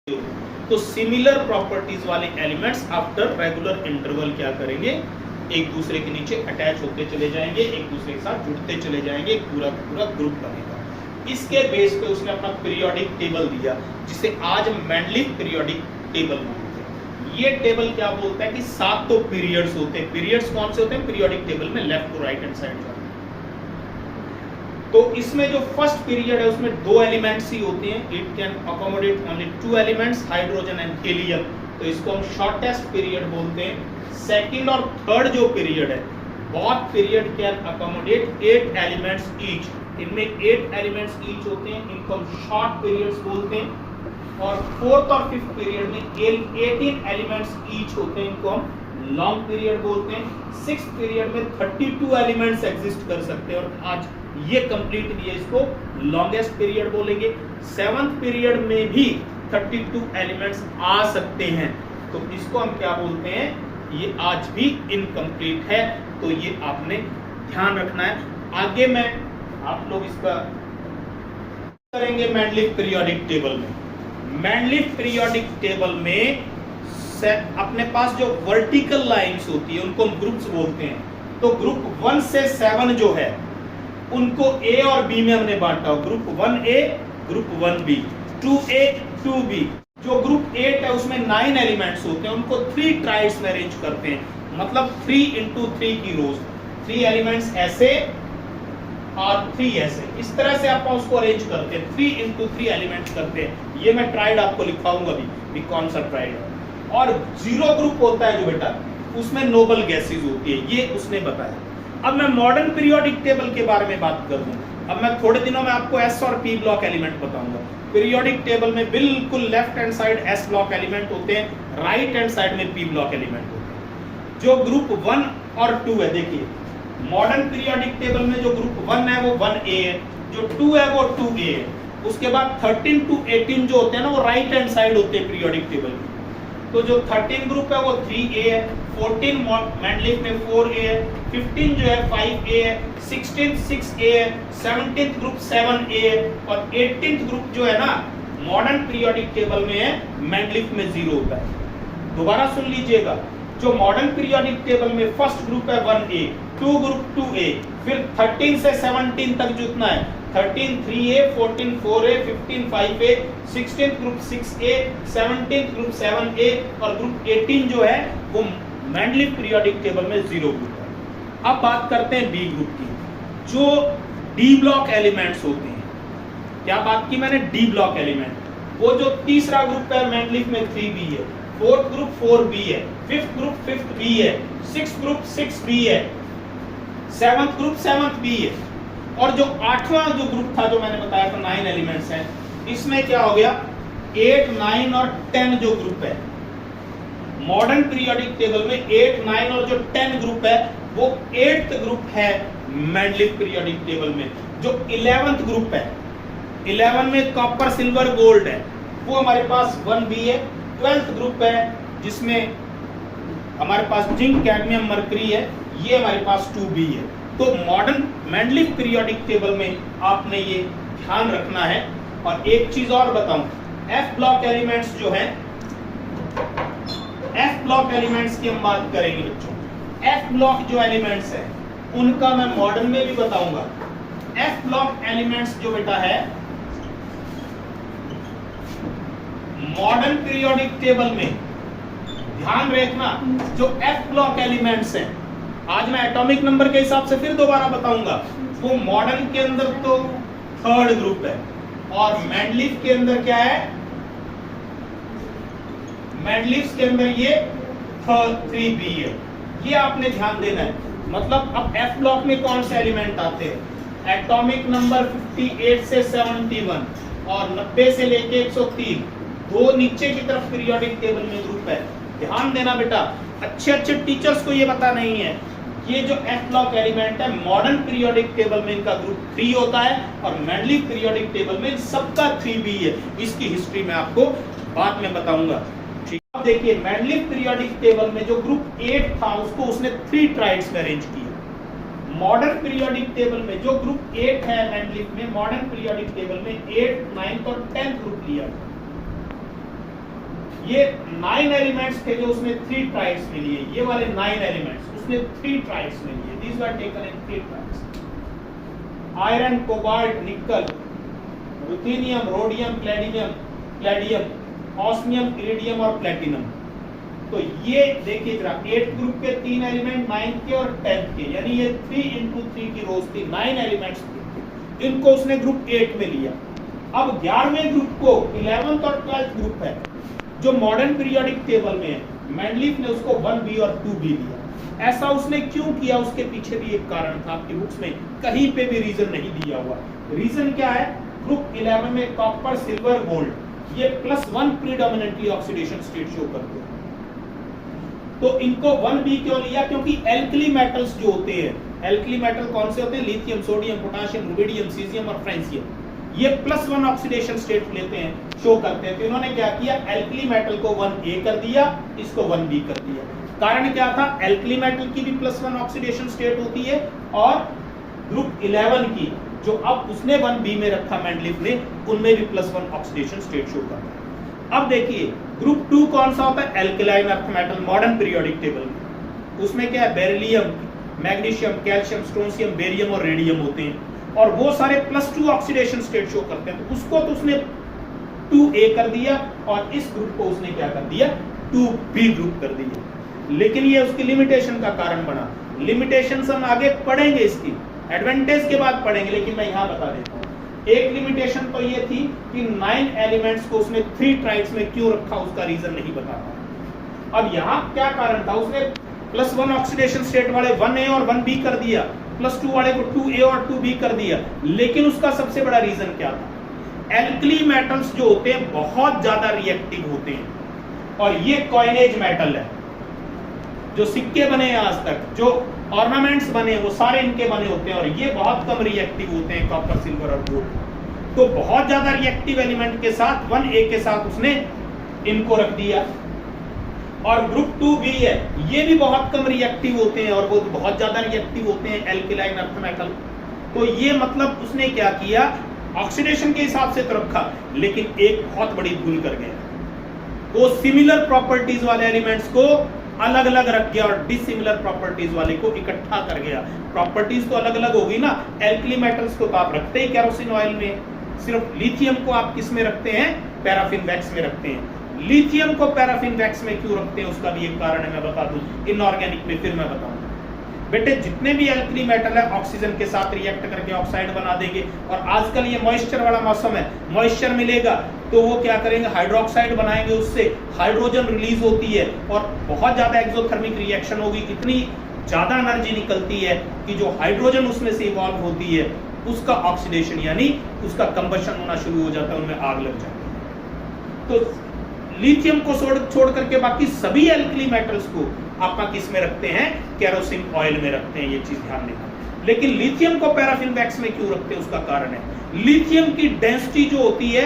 तो similar properties वाले elements after regular interval क्या करेंगे, एक दूसरे के नीचे अटैच होते चले जाएंगे, एक दूसरे के साथ जुड़ते चले जाएंगे, एक पूरा पूरा ग्रुप बनेगा। इसके बेस पे उसने अपना पीरियोडिक टेबल दिया जिसे आज मैंडलिफ पीरियोडिक टेबल बोलते हैं। ये टेबल क्या बोलता है कि 7 तो पीरियड्स होते हैं। पीरियड्स कौन से होते हैं पीरियोडिक टेबल में? Left to right hand side. तो इसमें जो फर्स्ट पीरियड है उसमें 2 एलिमेंट्स ही होते हैं। It can accommodate only 2 elements, hydrogen and helium. तो इसको हम शॉर्टेस्ट पीरियड बोलते हैं। सेकंड और थर्ड जो पीरियड है, both period can accommodate 8 elements each. इनमें 8 एलिमेंट्स ईच होते हैं, इनको हम शॉर्ट पीरियड्स बोलते हैं। और फोर्थ और फिफ्थ पीरियड में 18 एलिमेंट्स ईच होते हैं, इनको हम लॉन्ग पीरियड बोलते हैं। सिक्स्थ पीरियड में 32 एलिमेंट्स एग्जिस्ट कर सकते हैं और आज ये कंप्लीट किया, इसको लॉन्गेस्ट पीरियड बोलेंगे। सेवंथ पीरियड में भी 32 एलिमेंट्स आ सकते हैं, तो इसको हम क्या बोलते हैं? ये आज भी इनकम्प्लीट है, तो ये आपने ध्यान रखना है। आगे मैं आप लोग इसका करेंगे मैंडलिफ पीरियोडिक टेबल में। मैंडलिफ पीरियोडिक टेबल में अपने पास जो वर्टिकल लाइंस होती है उनको हम ग्रुप्स बोलते हैं। तो ग्रुप 1 से 7 जो है उनको ए और बी में हमने बांटा। Group 1A, group 1B, 2A, 2B। जो ग्रुप 8 है उसमें 9 एलिमेंट्स होते हैं, उनको 3 ट्राइड्स में अरेंज करते हैं, मतलब 3 into 3 की रोज। 3 एलिमेंट्स ऐसे और 3 ऐसे, इस तरह से आप उसको अरेंज करते हैं। 3 into 3 एलिमेंट्स करते हैं। ये मैं ट्राइड आपको लिखाऊंगा भी कौन सा ट्राइड है। और 0 ग्रुप होता है जो बेटा, उसमें नोबल गैसेज होती है, ये उसने बताया। अब मैं मॉडर्न पीरियोडिक टेबल के बारे में बात कर दूं। अब मैं थोड़े दिनों में आपको एस और पी ब्लॉक एलिमेंट बताऊंगा। पीरियोडिक टेबल में बिल्कुल left hand side S block element होते हैं, राइट हैंड साइड में पी ब्लॉक एलिमेंट होते हैं। जो ग्रुप 1 और 2 है, देखिए मॉडर्न पीरियोडिक टेबल में जो ग्रुप 1 है वो 1A है, जो 2 है वो 2A है। उसके बाद 13 to 18 जो होते हैं ना वो राइट हैंड साइड होते हैं पीरियोडिक टेबल में। तो जो 13 ग्रुप है वो 3A है, 14 मैंडलिफ में 4A है, 15 जो है 5A है, 16 6A है, 17th ग्रुप 7A है और 18th ग्रुप जो है ना मॉडर्न पीरियोडिक टेबल में है, मैंडलिफ में 0 होता है। दोबारा सुन लीजिएगा, जो मॉडर्न पीरियोडिक टेबल में फर्स्ट ग्रुप है 1A, 2 ग्रुप 2A, फिर 13 से 17 तक जितना है 13 3A, 14 4A, 15 5A, 16th group 6A, 17th group 7A और ग्रुप 18 जो है वो मैंडलिफ पीरियोडिक टेबल में 0 ग्रुप है। अब बात करते हैं बी ग्रुप की, जो डी ब्लॉक एलिमेंट्स होते हैं। क्या बात की मैंने? D block element. वो जो तीसरा ग्रुप है मैंडलिफ में 3B है, फोर्थ ग्रुप 4B है, फिफ्थ ग्रुप 5B है, सिक्स्थ ग्रुप 6B है, सेवंथ ग्रुप 7B है। और जो 8वां जो ग्रुप था जो मैंने बताया था 9 एलिमेंट्स हैं, इसमें क्या हो गया 8 9 और 10 जो ग्रुप है मॉडर्न पीरियोडिक टेबल में 8 9 और जो 10 ग्रुप है वो 8th ग्रुप है मैंडलिफ पीरियोडिक टेबल में। जो 11th ग्रुप है, 11 में कॉपर सिल्वर गोल्ड है, वो हमारे पास 1B है। 12th ग्रुप है जिसमें हमारे पास जिंक कैडमियम मरकरी है, ये हमारे पास 2B है। तो मॉडर्न मैंडलिफ पीरियोडिक टेबल में आपने ये ध्यान रखना है। और एक चीज और बताऊं, एफ ब्लॉक एलिमेंट्स जो है, एफ ब्लॉक एलिमेंट्स की हम बात करेंगे बच्चों। एफ ब्लॉक जो एलिमेंट्स है उनका मैं मॉडर्न में भी बताऊंगा। एफ ब्लॉक एलिमेंट्स जो बेटा है मॉडर्न पीरियोडिक टेबल में, ध्यान रखना, जो एफ ब्लॉक एलिमेंट्स हैं आज मैं एटॉमिक नंबर के हिसाब से फिर दोबारा बताऊंगा, वो मॉडर्न के अंदर तो 3rd ग्रुप है और मैंडलिफ के अंदर क्या है? मैंडलिफ के अंदर ये 3B है। ये आपने ध्यान देना है। मतलब अब एफ ब्लॉक में कौन से एलिमेंट आते हैं? एटॉमिक नंबर 58 से 71 और 90 से लेके 103, 2 नीचे की तरफ पीरियोडिक टेबल में ग्रुप है। ध्यान देना बेटा, अच्छे अच्छे टीचर्स को ये पता नहीं है, ये जो एफ ब्लॉक एलिमेंट है मॉडर्न पीरियोडिक टेबल में इनका ग्रुप 3 होता है और मैंडलिफ पीरियोडिक टेबल में सबका 3B है। इसकी हिस्ट्री मैं आपको बाद में बताऊंगा। ठीक, अब देखिए मैंडलिफ पीरियोडिक टेबल में जो ग्रुप 8 था उसको उसने 3 ट्राइड्स में अरेंज किया। मॉडर्न पीरियोडिक टेबल में जो ग्रुप 8 है मैंडलिफ में, मॉडर्न पीरियोडिक टेबल में 8 9 और 10 ग्रुप लिया। ये 9 एलिमेंट्स थे जो उसने 3 ट्राइड्स में लिए, ये वाले 9 एलिमेंट्स उसने 3 ट्राइड्स में लिए, these were taken in 3 triads. Iron, cobalt, nickel, ruthenium, rhodium, palladium, osmium, iridium और प्लेटिनम। तो ये देखिए जरा 8 ग्रुप के 3 एलिमेंट, 9 के और 10 के, यानी ये 3 into 3 की रोज थी, 9 एलिमेंट्स थे, इनको उसने ग्रुप 8 में लिया। अब 11वें ग्रुप को 11th और 12th ग्रुप है जो मॉडर्न पीरियोडिक टेबल में है, मेंडलीफ ने उसको 1b और 2b लिया। ऐसा उसने क्यों किया, उसके पीछे भी एक कारण था, आपकी बुक्स में कहीं पे भी रीजन नहीं दिया हुआ। रीजन क्या है, ग्रुप 11 में कॉपर, सिल्वर, गोल्ड, ये +1 प्रीडोमिनेंटली ऑक्सीडेशन स्टेट शो करते हैं। तो इनको 1b क्यों लिया, क्योंकि एल्कली मेटल्स जो होते हैं, एल्कली मेटल कौन से होते हैं, lithium, sodium, potassium, rubidium, caesium और फ्रांसियम, ये +1 ऑक्सीडेशन स्टेट लेते हैं, शो करते हैं। तो इन्होंने क्या किया, एल्कली मेटल को 1a कर दिया, इसको 1b कर दिया। कारण क्या था, एल्कली मेटल की भी +1 ऑक्सीडेशन स्टेट होती है और ग्रुप 11 की जो अब उसने 1b में रखा मेंडलीफ ने, उनमें भी +1 ऑक्सीडेशन स्टेट शो करता है। अब देखिए ग्रुप 2 कौन सा होता है, alkaline earth metal modern periodic table में, उसमें क्या है, beryllium, magnesium, calcium, strontium, barium और रेडियम होते हैं और वो सारे +2 ऑक्सीडेशन स्टेट शो करते हैं। तो उसको तो उसने 2a कर दिया और इस ग्रुप को उसने क्या कर दिया, 2b ग्रुप कर दिया। लेकिन ये उसकी लिमिटेशन का कारण बना। लिमिटेशन हम आगे पढ़ेंगे, इसकी एडवांटेज के बाद पढ़ेंगे, लेकिन मैं यहां बता देता हूं। एक लिमिटेशन तो ये थी कि 9 एलिमेंट्स को उसने 3 ट्राइड्स में क्यों रखा, उसका रीजन नहीं बताता। अब यहाँ क्या कारण था, उसने +1 ऑक्सीडेशन स्टेट वाले 1a और 1b कर दिया, +2 वाले को 2a और 2b कर दिया, लेकिन उसका सबसे बड़ा रीजन क्या था, एल्कली मेटल्स जो होते हैं बहुत ज्यादा रिएक्टिव होते हैं और ये कॉइनेज मेटल है, जो सिक्के बने हैं आज तक, जो ऑर्नामेंट्स बने वो सारे इनके बने होते हैं और ये बहुत कम रिएक्टिव होते हैं, कॉपर, सिल्वर और गोल्ड। तो बहुत ज्यादा रिएक्टिव एलिमेंट के साथ 1a के साथ उसने इनको रख दिया। और ग्रुप 2b है, ये भी बहुत कम रिएक्टिव होते हैं और वो बहुत ज्यादा रिएक्टिव होते हैं, एल्कलाइन अर्थ मेटल। तो ये मतलब उसने क्या किया, ऑक्सीडेशन के हिसाब से तो रखा, लेकिन एक बहुत बड़ी भूल कर गया, वो सिमिलर प्रॉपर्टीज वाले एलिमेंट्स को अलग अलग रख गया और डिसिमिलर प्रॉपर्टीज वाले को इकट्ठा कर गया। प्रॉपर्टीज तो अलग अलग होगी ना, एल्कली मेटल्स को तो आप रखते ही केरोसिन ऑयल में, सिर्फ लिथियम को आप किस में रखते हैं, पैराफिन वैक्स में रखते हैं। लिथियम को पैराफिन वैक्स में क्यों रखते हैं, उसका भी एक कारण है, मैं बता दूं, इनऑर्गेनिक में फिर मैं बताऊंगा। बेटे जितने भी एल्कली मेटल है ऑक्सीजन के साथ रिएक्ट करके ऑक्साइड बना देंगे, और आजकल ये मॉइस्चर वाला मौसम है, मॉइस्चर मिलेगा तो वो क्या करेंगे, हाइड्रोक्साइड बनाएंगे, उससे हाइड्रोजन रिलीज होती है और बहुत ज्यादा एक्सोथर्मिक रिएक्शन होगी, इतनी ज्यादा एनर्जी निकलती है कि जो हाइड्रोजन उसमें से इवॉल्व होती है उसका ऑक्सीडेशन यानी उसका कंबशन होना शुरू हो जाता है, उनमें आग लग जाती है। तो लिथियम को छोड़ करके बाकी सभी एल्कली मेटल्स को आप किस में रखते हैं, केरोसिन ऑयल में रखते हैं, ये चीज ध्यान देना। लेकिन लिथियम को पैराफिन वैक्स में क्यों रखते हैं, उसका कारण है लिथियम की डेंसिटी जो होती है,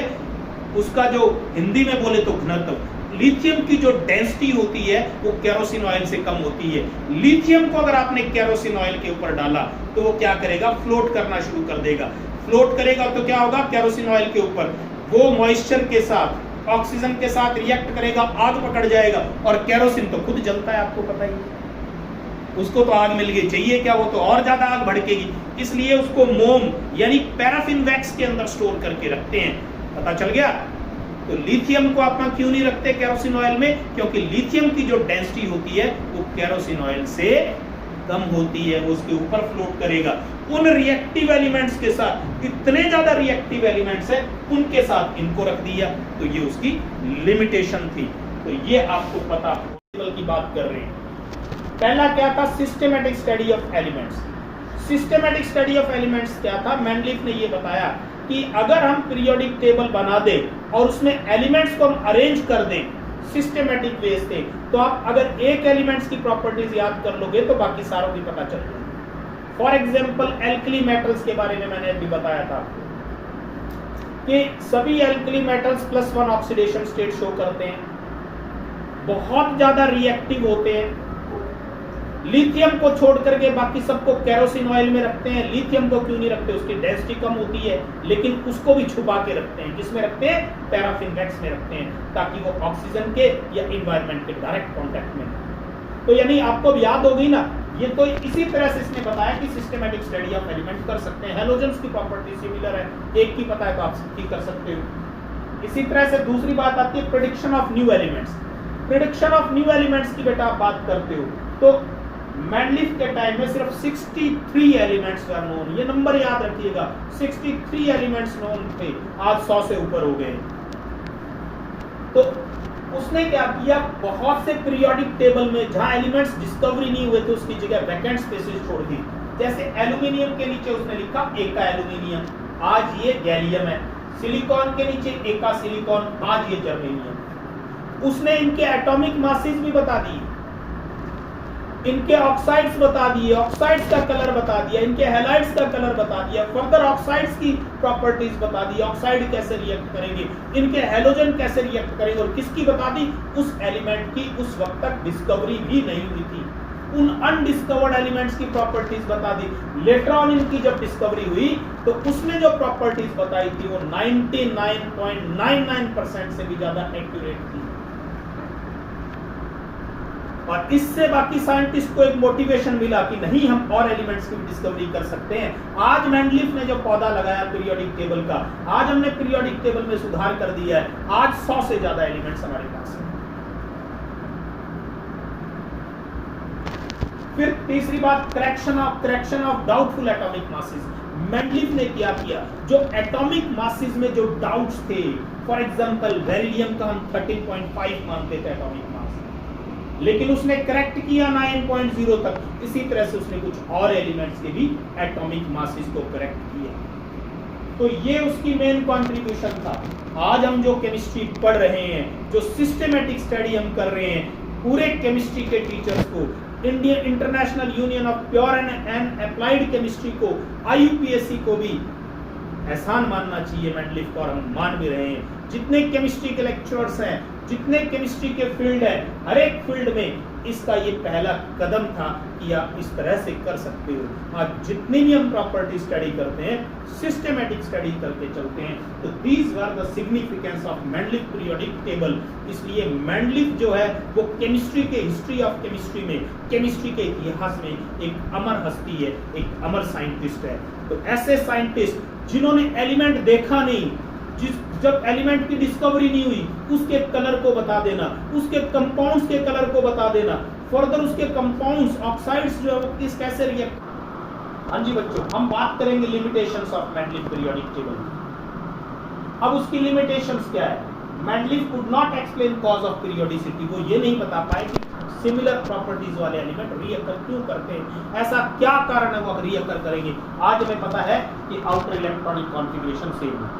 उसका जो हिंदी में बोले तो घनत्व, लिथियम की जो डेंसिटी होती है वो केरोसिन ऑयल से कम होती है। लिथियम को अगर आपने केरोसिन ऑयल के ऊपर डाला तो वो क्या करेगा, फ्लोट करना शुरू कर देगा। फ्लोट करेगा तो क्या होगा, केरोसिन ऑयल के ऊपर वो मॉइस्चर के साथ ऑक्सीजन के साथ रिएक्ट करेगा, आग पकड़ जाएगा और केरोसिन तो खुद जलता है, आपको पता ही है, उसको तो आग मिल गई, चाहिए क्या, वो तो और ज्यादा आग भड़केगी, इसलिए उसको मोम यानी पैराफिन वैक्स के अंदर स्टोर करके रखते हैं। पता चल गया। तो लिथियम को आप क्यों नहीं रखते केरोसिन ऑयल में, क्योंकि लिथियम की जो डेंसिटी होती है वो केरोसिन ऑयल से कम होती है, वो उसके ऊपर फ्लोट करेगा। उन रिएक्टिव एलिमेंट्स के साथ, इतने ज्यादा रिएक्टिव एलिमेंट्स है, उनके साथ इनको रख दिया, तो ये उसकी लिमिटेशन थी। तो ये आपको पता, की बात कर रहे हैं। पहला क्या था, systematic study of elements. Systematic study of elements क्या था, मेंडलीफ ने ये बताया कि अगर हम पीरियोडिक टेबल बना दें और उसमें एलिमेंट्स को हम अरेंज कर दें सिस्टेमेटिक वे से, तो आप अगर एक एलिमेंट्स की प्रॉपर्टीज याद कर लोगे तो बाकी सारों की पता चल जाएगी। फॉर एग्जांपल एल्कली मेटल्स के बारे में मैंने अभी बताया था कि सभी alkali metals +1 oxidation state show करते हैं, बहुत ज्यादा रिएक्टिव होते हैं, लिथियम को छोड़ करके बाकी सबको केरोसिन ऑयल में रखते हैं, लिथियम को क्यों नहीं रखते? उसकी डेंसिटी कम होती है, लेकिन उसको भी छुपा के रखते हैं। किसमें रखते हैं? पैराफिन वैक्स में रखते हैं, ताकि वो ऑक्सीजन के या एनवायरनमेंट के डायरेक्ट कांटेक्ट में। तो यानी आपको भी याद होगी ना, ये तो इसी तरह से इसने बताया कि सिस्टेमैटिक स्टडी ऑफ एलिमेंट कर सकते हैं। हैलोजेंस की प्रॉपर्टी सिमिलर है, एक की पता है तो आप सबकी कर सकते हो। इसी तरह से दूसरी बात आती है prediction of new elements. Prediction of new elements की बेटा आप बात करते हो तो मैंडलिफ के टाइम में सिर्फ 63 एलिमेंट्स वर नोन। ये नंबर याद रखिएगा, 63 एलिमेंट्स नोन थे, आज 100 से ऊपर हो गए। तो उसने क्या किया, बहुत से पीरियोडिक टेबल में जहां एलिमेंट्स डिस्कवरी नहीं हुए थे उसकी जगह वैकेंट स्पेसेस छोड़ दी। जैसे एल्यूमिनियम के नीचे उसने लिखा एका एल्यूमिनियम, आज ये गैलियम है। सिलिकॉन के नीचे एका सिलिकॉन, आज ये जर्मेनियम। उसने इनके एटॉमिक मासेस भी बता दिए, इनके ऑक्साइड्स बता दिए, ऑक्साइड्स का कलर बता दिया, इनके हैलाइड्स का कलर बता दिया, फर्दर ऑक्साइड्स की प्रॉपर्टीज बता दी, ऑक्साइड कैसे रिएक्ट करेंगे, इनके हैलोजन कैसे रिएक्ट करेंगे, और किसकी बता दी? उस एलिमेंट की उस वक्त तक डिस्कवरी भी नहीं हुई थी, उन अनडिस्कवर्ड एलिमेंट्स की प्रॉपर्टीज बता दी। लेटर ऑन इनकी जब डिस्कवरी हुई तो उसने जो प्रॉपर्टीज बताई थी वो 99.99% से भी ज्यादा एक्यूरेट थी। और इससे बाकी साइंटिस्ट को एक मोटिवेशन मिला कि नहीं, हम और एलिमेंट्स की डिस्कवरी कर सकते हैं। आज मैंडलिफ ने जो पौधा लगाया पीरियोडिक टेबल का, आज हमने पीरियोडिक टेबल में सुधार कर दिया है, आज 100 से ज्यादा एलिमेंट्स हमारे पास हैं। फिर तीसरी बात, correction of doubtful atomic masses. Mendeleev ने क्या किया, जो एटॉमिक मासेस में जो डाउट्स थे, फॉर एग्जांपल बेरिलियम का हम 13.5 मानते थे एटॉमिक मास, लेकिन उसने करेक्ट किया 9.0 तक। इसी तरह से उसने कुछ और एलिमेंट्स के भी एटॉमिक मासेस को करेक्ट किया। तो ये उसकी मेन कंट्रीब्यूशन था। आज हम जो केमिस्ट्री पढ़ रहे हैं, जो सिस्टेमेटिक स्टडी हम कर रहे हैं, पूरे केमिस्ट्री के टीचर्स को, Indian international union of pure and applied chemistry को, IUPAC को भी एहसान मानना चाहिए मैंडलिफ को, और हम मान भी रहे हैं। जितने केमिस्ट्री के लेक्चरर्स हैं, जितने केमिस्ट्री के फील्ड है, हर एक फील्ड में इसका ये पहला कदम था कि आप इस तरह से कर सकते हो। आज जितनी भी हम प्रॉपर्टी स्टडी करते हैं, सिस्टेमेटिक स्टडी करके चलते हैं। तो these were the significance of Mendeleev periodic table. इसलिए मैंडलिफ जो है वो केमिस्ट्री के हिस्ट्री ऑफ केमिस्ट्री में, केमिस्ट्री के इतिहास में एक अमर हस्ती है, एक अमर साइंटिस्ट है। तो ऐसे साइंटिस्ट जिन्होंने एलिमेंट देखा नहीं, जब एलिमेंट की डिस्कवरी नहीं हुई, उसके कलर को बता देना, उसके कंपाउंड्स के कलर को बता देना, फर्दर उसके कंपाउंड्स, ऑक्साइड्स जो है वो किस कैसे रिएक्ट। हाँ जी बच्चों, हम बात करेंगे limitations of Mendeleev periodic table. अब उसकी लिमिटेशंस क्या है? Mendeleev could not explain cause of periodicity. वो ये नहीं बता पाए कि सिमिलर प्रॉपर्टीज वाले एलिमेंट रीअकर क्यों करते हैं, ऐसा क्या कारण है वो रीअकर करेंगे। आज हमें पता है कि आउटर इलेक्ट्रॉनिक कॉन्फ़िगरेशन सेम है।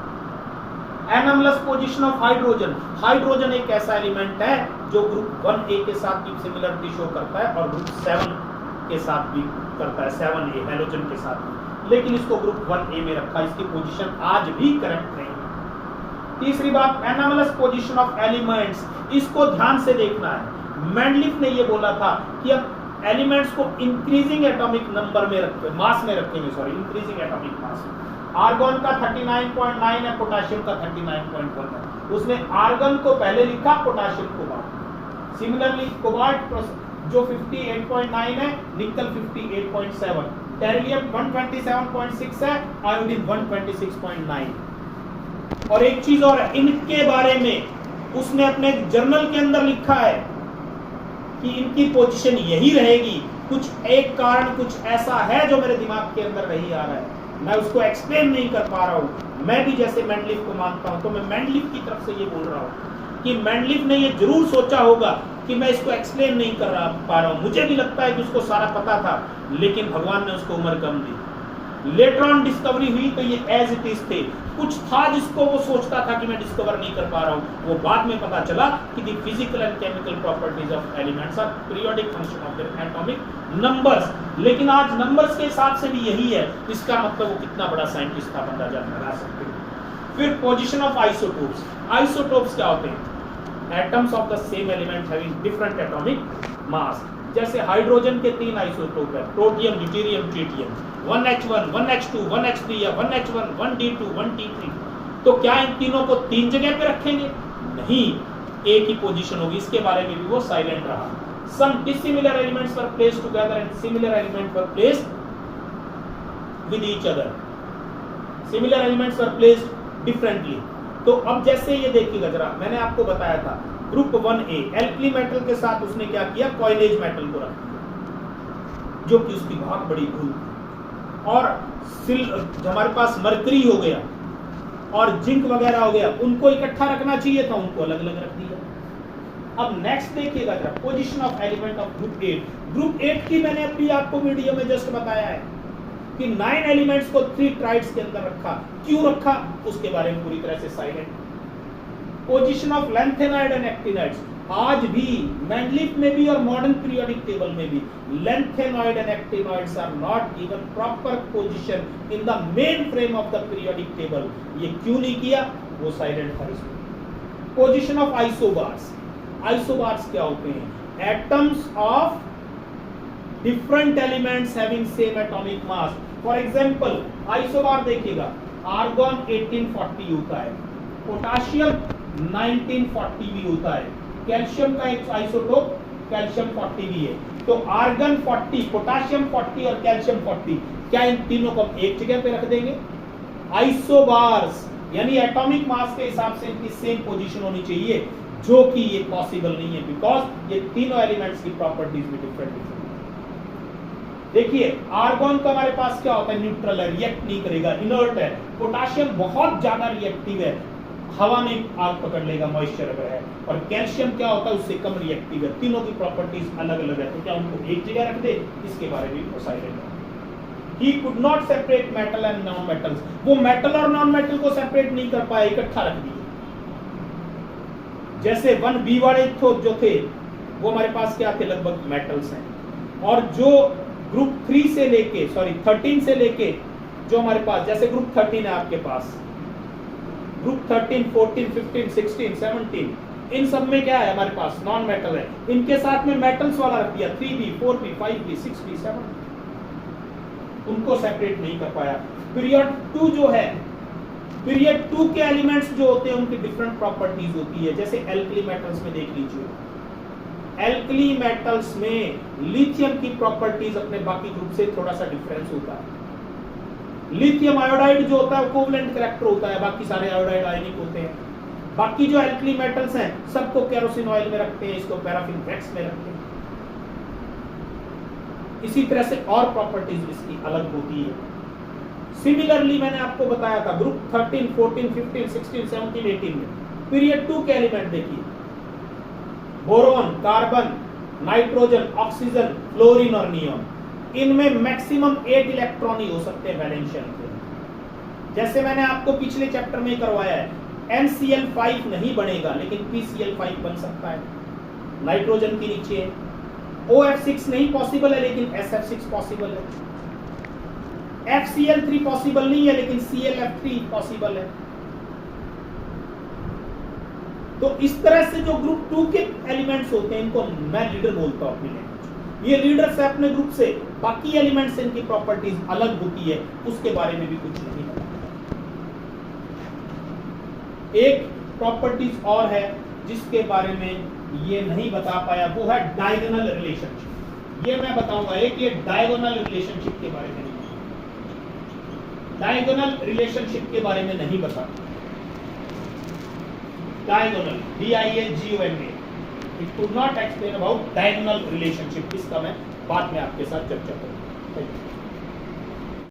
Anomalous position of hydrogen. Hydrogen एक ऐसा एलिमेंट है जो ग्रुप 1A के साथ भी सिमिलरिटी शो करता है और ग्रुप 7 के साथ भी करता है, 7A हैलोजन के साथ भी, लेकिन इसको ग्रुप 1A में रखा। इसकी पोजीशन आज भी करेक्ट नहीं है। तीसरी बात, एनोमलस पोजीशन ऑफ एलिमेंट्स। इसको ध्यान से देखना है। मैंडलिफ ने ये बोला था कि अब एलिमेंट्स को इंक्रीजिंग एटॉमिक नंबर में रखेंगे, मास में रखेंगे, sorry increasing atomic mass. Argon का 39.9 है, पोटेशियम का 39.1 है। उसने आर्गन को पहले लिखा, पोटेशियम को बाद। सिमिलरली कोबाल्ट जो 58.9 है, निकल 58.7, टेरिलियम 127.6 है, आयोडीन 126.9। और एक चीज और है, इनके बारे में उसने अपने जर्नल के अंदर लिखा है कि इनकी पोजीशन यही रहेगी। कुछ एक कारण कुछ ऐसा है जो मेरे दिमाग के अंदर नहीं आ रहा है, मैं उसको एक्सप्लेन नहीं कर पा रहा हूँ। मैं भी जैसे मैंडलिफ को मानता हूँ, तो मैं मैंडलिफ की तरफ से ये बोल रहा हूँ कि मैंडलिफ ने ये जरूर सोचा होगा कि मैं इसको एक्सप्लेन नहीं कर पा रहा हूँ। मुझे भी लगता है कि उसको सारा पता था, लेकिन भगवान ने उसको उम्र कम दी। लेटर ऑन डिस्कवरी हुई तो ये एज इट इज थे। कुछ था जिसको वो सोचता था कि मैं डिस्कवर नहीं कर पा रहा हूँ, वो बाद में पता चला कि the physical and chemical properties of elements are periodic function of their atomic numbers. लेकिन आज नंबर्स के हिसाब से भी यही है, इसका मतलब वो कितना बड़ा साइंटिस्ट था, अंदाजा लगा सकते हैं। फिर पोजीशन ऑफ आइसोटोप्स। आइसोटोप्स क्या होते हैं? Atoms of the same element having different atomic mass. जैसे हाइड्रोजन के 3 आइसोटोप है, protium, deuterium, tritium, 1H1, 1H2, 1H3 या 1H1, 1D2, 1T3, तो क्या इन तीनों को 3 जगह पे रखेंगे? नहीं, एक ही पोजीशन होगी। इसके बारे में भी वो साइलेंट रहा। Some dissimilar elements were placed together and similar elements were placed with each other. Similar elements were placed differently. तो अब जैसे ये देखिएगा जरा, मैंने आपको बताया था ग्रुप 1A एल्कली मेटल के साथ उसने क्या किया, कॉइनेज मेटल को रख दिया, जो कि उसकी बहुत बड़ी भूल थी। और हमारे पास मरकरी हो गया और जिंक वगैरह हो गया, उनको इकट्ठा रखना चाहिए था, उनको अलग अलग रख दिया। अब नेक्स्ट देखिएगा जरा, position of element of group 8। Group 8 की मैंने अभी आपको वीडियो में जस्ट बताया है कि 9 एलिमेंट्स को 3 ट्राइड्स के अंदर रखा। क्यों रखा उसके बारे में पूरी तरह से silent. Position of lanthanide and actinides, आज भी मैंडलिफ में भी और मॉडर्न पीरियोडिक टेबल में भी lanthanoid and actinoids are not given proper position in the main frame of the periodic table. ये क्यों नहीं किया, वो साइलेंट था इसमें। पोजीशन ऑफ आइसोबार्स, आइसोबार्स क्या होते हैं? Atoms of different elements having same atomic mass. For example isobar देखिएगा, आर्गन 1840 होता है, पोटाशियम 1940 भी होता है, कैल्शियम का एक आइसोटोप कैल्शियम 40 भी है। तो आर्गन 40, पोटाशियम 40 और कैल्शियम 40, क्या इन तीनों को हम एक जगह पे रख देंगे? आइसोबार्स यानी एटॉमिक मास के हिसाब से इनकी सेम पोजीशन होनी चाहिए, जो कि ये पॉसिबल नहीं है, बिकॉज ये तीनों एलिमेंट्स की प्रॉपर्टीज भी डिफरेंट है। देखिए आर्गन का हमारे पास क्या होता है, न्यूट्रल है, रिएक्ट नहीं करेगा, इनर्ट है। पोटाशियम बहुत ज्यादा रिएक्टिव है, हवा में आग पकड़ लेगा मॉइस्चर अगर है। और कैल्शियम क्या होता है, उससे कम रिएक्टिव है। तीनों की प्रॉपर्टीज अलग अलग है, तो क्या उनको एक जगह रख दे, इसके बारे में भी साइलेंट है। He could not separate metal and non-metals, वो मेटल और नॉन मेटल को सेपरेट नहीं कर पाए, इकट्ठा रख दिए। जैसे 1B वाले जो थे वो हमारे पास क्या थे, लगभग मेटल्स हैं, और जो ग्रुप 3 से लेके 13 से लेके जो हमारे पास, जैसे ग्रुप 13 है आपके पास, ग्रुप 13, 14, 15, 16, 17, इन सब में क्या है हमारे पास, नॉन मेटल है। इनके साथ में मेटल्स वाला रख दिया, 3B, 4B, 5B, 6B, 7B, उनको सेपरेट नहीं कर पाया। पीरियड 2 जो है, पीरियड 2 के एलिमेंट्स जो होते हैं उनकी डिफरेंट प्रॉपर्टीज होती है। जैसे एल्कली मेटल्स में देख लीजिए, एल्कली मेटल्स में लिथियम की प्रॉपर्टीज अपने बाकी ग्रुप से थोड़ा सा डिफरेंस होता है। लिथियम आयोडाइड जो होता है कोवलेंट कैरेक्टर होता है, बाकी सारे आयोडाइड आयनिक होते हैं। बाकी जो एल्कली मेटल्स हैं सबको केरोसिन ऑयल में रखते हैं, इसको पैराफिन वैक्स में रखते हैं। इसी तरह से और प्रॉपर्टीज इसकी अलग होती है। सिमिलरली मैंने आपको बताया था ग्रुप 13, 14, 15, 16, 17, 18 में पीरियड 2 के एलिमेंट देखिए, boron, carbon, nitrogen, oxygen, fluorine और नियोन। इनमें मैक्सिमम 8 इलेक्ट्रॉन ही हो सकते हैं वैलेंस शेल के। जैसे मैंने आपको पिछले चैप्टर में करवाया है, NCl5 नहीं बनेगा लेकिन PCl5 बन सकता है, नाइट्रोजन के नीचे। OF6 नहीं पॉसिबल है लेकिन SF6 पॉसिबल है। FCl3 पॉसिबल नहीं है लेकिन ClF3 पॉसिबल है। तो इस तरह से जो ग्रुप 2 के एलिमेंट्स होते हैं इनको मैं लीडर बोलता हूं अपनी लैंग्वेज। ये लीडर्स है अपने ग्रुप से, बाकी एलिमेंट्स इनकी प्रॉपर्टीज अलग होती है, उसके बारे में भी कुछ नहीं पता। एक प्रॉपर्टीज और है जिसके बारे में ये नहीं बता पाया, वो है डायगोनल रिलेशनशिप। ये मैं बताऊंगा, एक ये डायगोनल रिलेशनशिप के बारे में नहीं, डायगोनल रिलेशनशिप के बारे में नहीं बता। Diagonal, DIAGONA, it could not explain about diagonal relationship. इसका मैं बाद में आपके साथ चर्चा करूंगा।